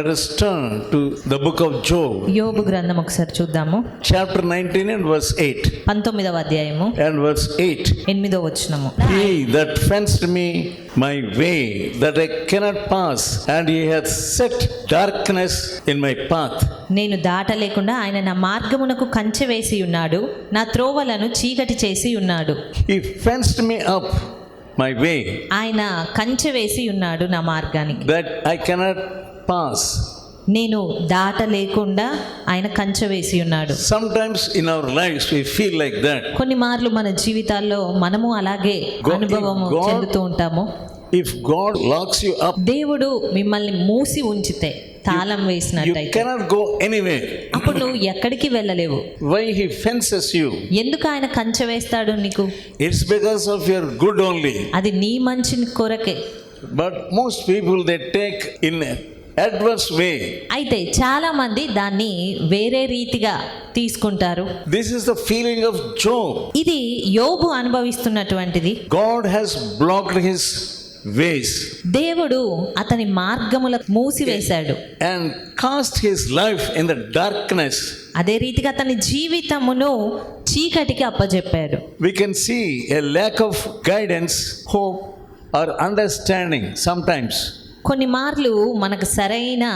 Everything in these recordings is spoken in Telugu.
let us turn to the book of Job. యోబు గ్రంథం ఒకసారి చూద్దాము. Chapter 19 and verse 8. 19వ అధ్యాయము And verse 8. 8వ వచనము. He that fenced me my way that I cannot pass, and he hath set darkness in my path. నేను దాటలేకుండా ఆయన నా మార్గమునకు కంచె వేసి ఉన్నాడు, నా త్రోవలను చీకటి చేసి ఉన్నాడు. He fenced me up my way ఆయన కంచె వేసి ఉన్నాడు నా మార్గానికి, that I cannot pass. నేను దాటలేకుండా ఆయన కంచె వేసి ఉన్నాడు. Sometimes in our lives we feel like that. కొన్ని మార్లు మన జీవితాల్లో మనము అలాగే అనుభవం చెందుతూ ఉంటాము. If God locks you up, దేవుడు మిమ్మల్ని మూసి ఉంచితే, తాళం you వేసినట్టయితే cannot go anywhere. అప్పుడు నువ్వు ఎక్కడికి వెళ్ళలేవు. Why he fences you? ఎందుకు ఆయన కంచె వేస్తాడు నీకు? It's because of your good only. అది నీ మంచి కొరకే. But most people they take in adverse way. అయితే చాలా మంది దాన్ని వేరే రీతిగా తీసుకుంటారు. This is the feeling of Job. ఇది యోబు అనుభవిస్తున్నటువంటిది. God has blocked his ways దేవుడు అతని మార్గములకు మూసివేశాడు, and cast his life in the darkness. అదే రీతిగా అతని జీవితమును చీకటికి అప్పజెప్పాడు. We can see a lack of guidance, hope or understanding sometimes. కొన్ని మార్లు మనకు సరైన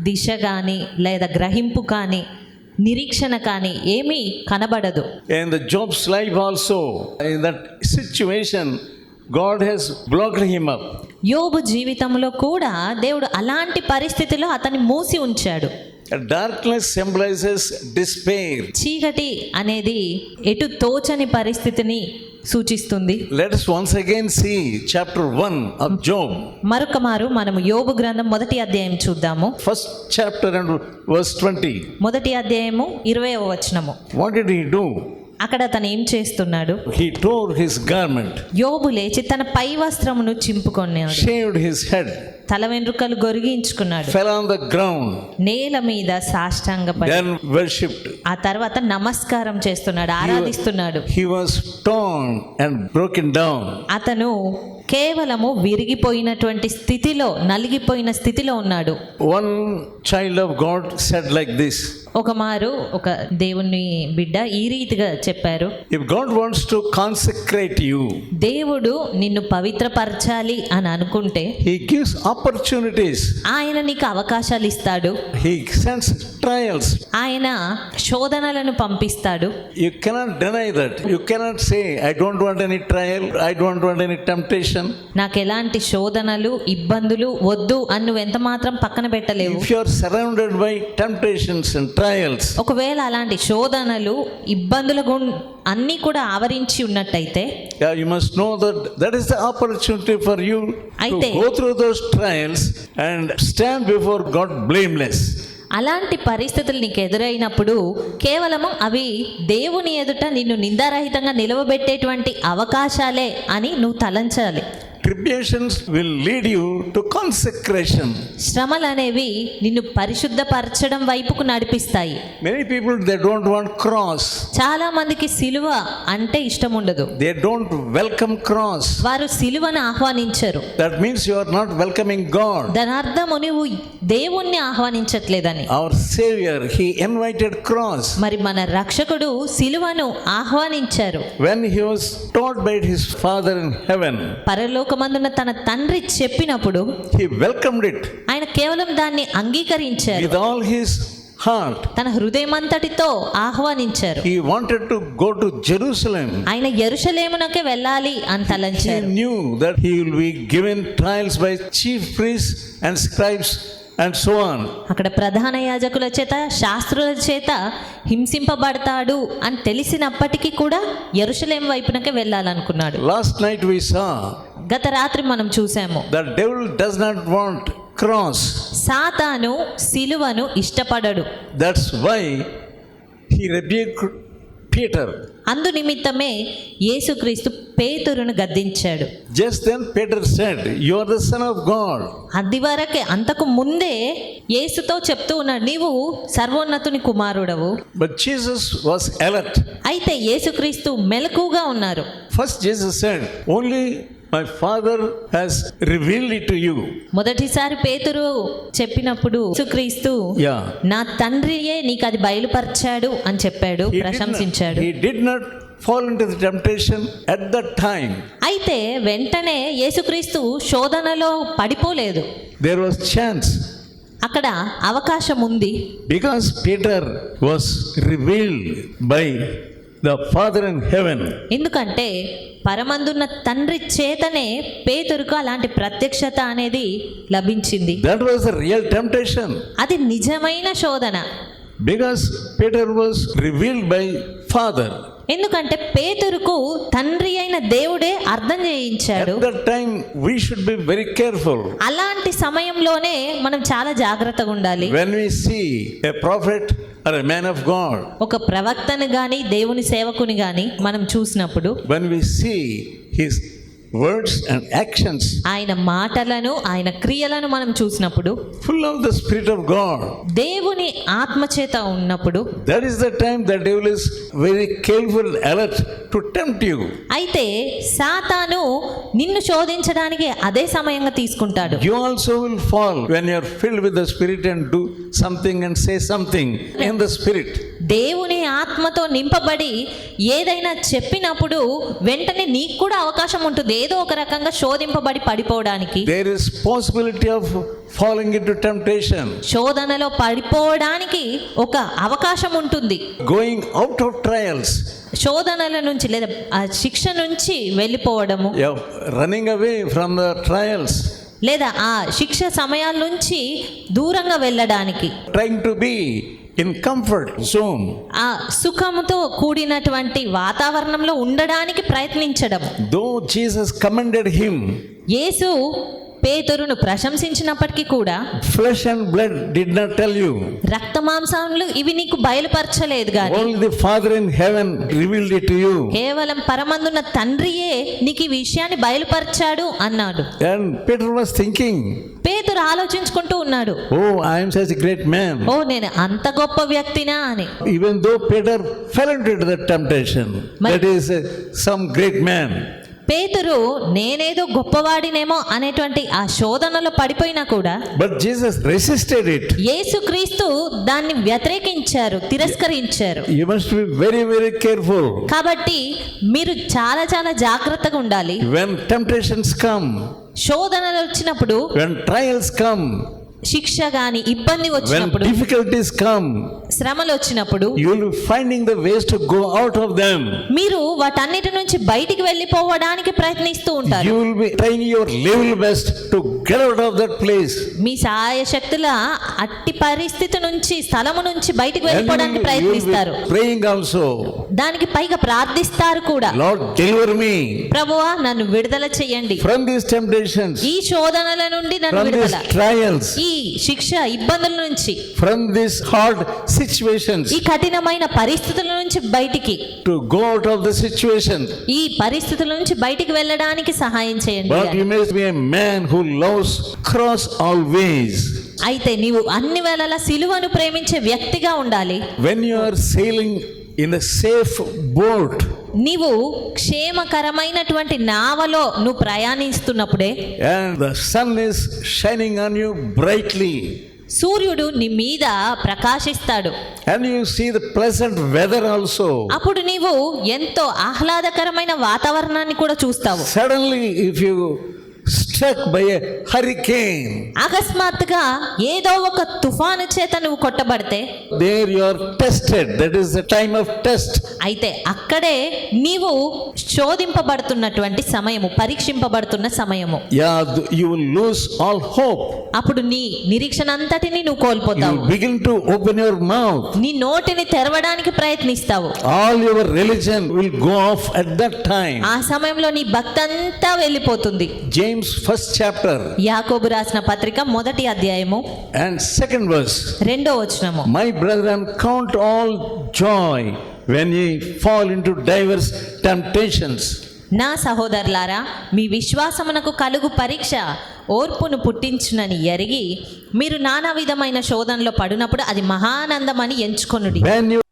దిశ కానీ లేదా గ్రహింపు కానీ నిరీక్షణ కానీ ఏమీ కనబడదు. In the Job's life also, in that situation, God has blocked him up. యోబు జీవితంలో కూడా దేవుడు అలాంటి పరిస్థితిలో అతన్ని మూసి ఉంచాడు. Darkness symbolizes despair. చీకటి అనేది ఎటు తోచని పరిస్థితిని సూచిస్తుంది. Let us once again see chapter 1 of Job. మరొక మారు మనము యోబు గ్రంథం 1వ అధ్యాయం చూద్దాము. First chapter and verse 20. 1వ అధ్యాయము 20వ వచనము. What did he do? అక్కడ అతను ఏం చేస్తున్నాడు? He tore his garment, యోబు లేచి తన పై వస్త్రమును చింపుకొన్నాడు, shaved his head, తల వెంట్రుకలు గొరిగించుకున్నాడు, fell on the ground, నేల మీద సాష్టాంగపడి then worshipped. ఆ తర్వాత నమస్కారం చేస్తున్నాడు, ఆరాధిస్తున్నాడు. He was torn and broken down. అతను కేవలము విరిగిపోయినటువంటి స్థితిలో, నలిగిపోయిన స్థితిలో ఉన్నాడు. One child of God said like this. ఒక మారు ఒక దేవుని బిడ్డ ఈ రీతిగా చెప్పారు, If God wants to consecrate you, దేవుడు నిన్ను పవిత్రపరచాలి అని అనుకుంటే He gives opportunities. ఆయన నీకు అవకాశాలు ఇస్తాడు, He sends trials. ఆయన శోధనలను పంపిస్తాడు. You cannot deny that. You cannot say, I don't want any trial, I don't want any temptation. నాకు ఎలాంటి శోధనలు ఇబ్బందులు వద్దు అని నువ్వు ఎంత మాత్రం పక్కన పెట్టలేవు. If you are surrounded by temptations and trials, ఒకవేళ అలాంటి శోధనలు ఇబ్బందుల అన్నీ కూడా ఆవరించి ఉన్నట్టయితే, you must know that that is the opportunity for you to go through those trials and stand before God blameless. అలాంటి పరిస్థితులు నీకు ఎదురైనప్పుడు కేవలము అవి దేవుని ఎదుట నిన్ను నిందారహితంగా నిలవబెట్టేటువంటి అవకాశాలే అని నువ్వు తలంచాలి. Tribulations will lead you to consecration. శ్రమలు అనేవి నిన్ను పరిశుద్ధపరచడం వైపుకు నడిపిస్తాయి. Many people, they don't want cross. చాలా మందికి సిలువ అంటే ఇష్టం ఉండదు. They don't welcome cross. వారు సిలువను ఆహ్వానించరు. That means you are not welcoming God. దాని అర్థము నువ్వు దేవుణ్ణి ఆహ్వానించట్లేదని. Our Savior, He invited cross. మరి మన రక్షకుడు సిలువను ఆహ్వానించారు. When He was taught by His Father in heaven, పరలోకమందున తన తండ్రి చెప్పినప్పుడు He welcomed it. ఆయన కేవలం దాన్ని అంగీకరించారు. With all His heart. తన హృదయమంతటితో ఆహ్వానించారు. He wanted to go to Jerusalem. ఆయన యెరూషలేమునకే వెళ్ళాలి అని తలంచారు. He knew that he will be given trials by chief priests and scribes and so on. అక్కడ ప్రధాన యాజకుల చేత, శాస్త్రుల చేత హింసింపబడతాడు అని తెలిసినప్పటికీ కూడా యెరూషలేము వైపునకే వెళ్ళాలనుకున్నాడు. Last night we saw గత రాత్రి మనం చూసాము, the devil does not want cross. సాతాను సిలువను ఇష్టపడడు. That's why he rebuked Peter. అందు నిమిత్తమే యేసుక్రీస్తు పేతురును గద్దించాడు. Just then Peter said, "You are the Son of God." అది వరకే, అంతకు ముందే యేసుతో చెప్తూ ఉన్నాడు, నీవు సర్వోన్నతుని కుమారుడవు. But Jesus was alert. అయితే యేసుక్రీస్తు మెలకుగా ఉన్నారు. First Jesus said, "Only my Father has revealed it to you. మొదటిసారి పేతురు చెప్పినప్పుడు యేసుక్రీస్తు Yeah. నా తండ్రియే నీకు అది బయలుపరిచాడు అని చెప్పాడు, ప్రశంసించాడు. He did not fall into the temptation at that time. అయితే వెంటనే యేసుక్రీస్తు శోధనలో పడిపోలేదు. There was chance అక్కడ అవకాశం ఉంది. because Peter was revealed by the Father in heaven. ఎందుకంటే పరమందున్న తండ్రి చేతనే పేతురుకు అలాంటి ప్రత్యక్షత అనేది లభించింది. That was the real temptation. అది నిజమైన శోధన. Because Peter was revealed by Father. ఎందుకంటే పేతురుకు తండ్రి అయిన దేవుడే అర్థం చేయించాడు. At that time we should be very careful. అలాంటి సమయంలోనే మనం చాలా జాగ్రత్తగా ఉండాలి. When we see a prophet or a man of God, ఒక ప్రవక్తను గాని దేవుని సేవకుని గాని మనం చూసినప్పుడు, when we see his words and actions ఆయన మాటలను ఆయన క్రియలను మనం చూసినప్పుడు, full of the Spirit of God, దేవుని ఆత్మచేత ఉన్నప్పుడు, that is the time the devil is very careful, alert to tempt you. అయితే సాతాను నిన్ను శోధించడానికి అదే సమయంగా తీసుకుంటాడు. You also will fall when you are filled with the Spirit and do something and say something in the Spirit. దేవుని ఆత్మతో నింపబడి ఏదైనా చెప్పినప్పుడు వెంటనే నీకు కూడా అవకాశం ఉంటుంది ఏదో ఒక రకంగా శోధింపబడి పడిపోవడానికి. There is possibility of falling into temptation, శోధనలో పడిపోవడానికి ఒక అవకాశం ఉంటుంది. going out of trials, శోధనల నుంచి లేదా ఆ శిక్ష నుంచి వెళ్ళిపోవడము, yeah, running away from the trials, లేదా ఆ శిక్ష సమయాల నుంచి దూరంగా వెళ్ళడానికి, trying to be in comfort zone. ఆ సుఖముతో కూడినటువంటి వాతావరణంలో ఉండడానికి ప్రయత్నించడం. Though Jesus commended him, యేసు పేతురును ప్రశంసించినప్పటికీ కూడా flesh and blood did not tell you, రక్త మాంసములు ఇవి నీకు బయలుపరచలేదు గాని only the Father in heaven revealed it to you. కేవలం పరమందున్న తండ్రియే నీకు ఈ విషయాన్ని బయలుపరిచాడు అన్నాడు. And Peter was thinking, పేతురు ఆలోచించుకుంటూ ఉన్నాడు, oh, I am such a great man. ఓ నేను అంత గొప్ప వ్యక్తినా అని. Even though Peter fell into the temptation, that is some great man. పేతురు నేనేదో గొప్పవాడినేమో అనేటువంటి ఆ శోధనలో పడిపోయినా కూడా, But Jesus resisted it. యేసుక్రీస్తు దాన్ని వ్యతిరేకించారు, తిరస్కరించారు. You must be very, very careful. కాబట్టి మీరు చాలా చాలా జాగ్రత్తగా ఉండాలి. When temptations come, శోధనలు వచ్చినప్పుడు, when trials come, శిక్ష గాని ఇబ్బంది when వచ్చినప్పుడు, difficulties come, శ్రమలు వచ్చినప్పుడు you will be finding the ways to go out of them. మీరు వాటన్నిటి నుంచి బయటికి వెళ్ళిపోవడానికి ప్రయత్నిస్తూ ఉంటారు. You will be trying your level best to get out of that place. మీ సాయశక్తుల అట్టి పరిస్థితి నుంచి, స్థలము నుంచి బయటికి And వెళ్ళిపోవడానికి you will ప్రయత్నిస్తారు. be praying also, దానికి పైగా ప్రార్థిస్తారు కూడా, Lord, deliver me ప్రభువా నన్ను విడుదల చెయ్యండి, from these temptations, ఈ శోధనల నుండి నన్ను from these విడుదల, trials, ఈ శిక్ష ఇబ్బందుల నుంచి, from these hard situations, ఈ కఠినమైన పరిస్థితుల నుంచి బయటికి, to go out of the situation. ఈ పరిస్థితుల నుంచి బయటికి వెళ్ళడానికి సహాయం చేయండి. But you must be a man who loves cross always. అయితే నీవు అన్ని వేళలా సిలువను ప్రేమించే వ్యక్తిగా ఉండాలి. When you are sailing in a safe boat, నీవు క్షేమకరమైనటువంటి నావలో నువ్వు ప్రయాణిస్తున్నప్పుడే, and the sun is shining on you brightly, సూర్యుడు నీ మీద ప్రకాశిస్తాడు, and you see the pleasant weather also, అప్పుడు నీవు ఎంతో ఆహ్లాదకరమైన వాతావరణాన్ని కూడా చూస్తావు. suddenly if you struck by a hurricane, అకస్మాత్తుగా ఏదో ఒక తుఫాను చేత నువ్వు కొట్టబడితే, there you are tested. That is the time of test. అయితే అక్కడే నీవు శోధింపబడుతున్నటువంటి సమయము, పరీక్షింపబడుతున్న సమయము. Yeah, you will lose all hope. అప్పుడు నీ నిరీక్షణ అంతటిని నువ్వు You కోల్పోతావు. will begin to open your mouth. నీ నోటిని తెరవడానికి ప్రయత్నిస్తావు. All your religion will go off at that time. ఆ సమయంలో నీ భక్తి అంతా వెళ్ళిపోతుంది. James first chapter యాకోబు రాసిన పత్రిక 1వ అధ్యాయము and 2nd verse. 2వ వచనము. My brethren, count all joy when ye fall into diverse temptations. నా సహోదరులారా, మీ విశ్వాసమునకు కలుగు పరీక్ష ఓర్పును పుట్టించునని ఎరిగి మీరు నానా విధమైన శోధనలో పడినప్పుడు అది మహానందమని ఎంచుకొనుడి. When you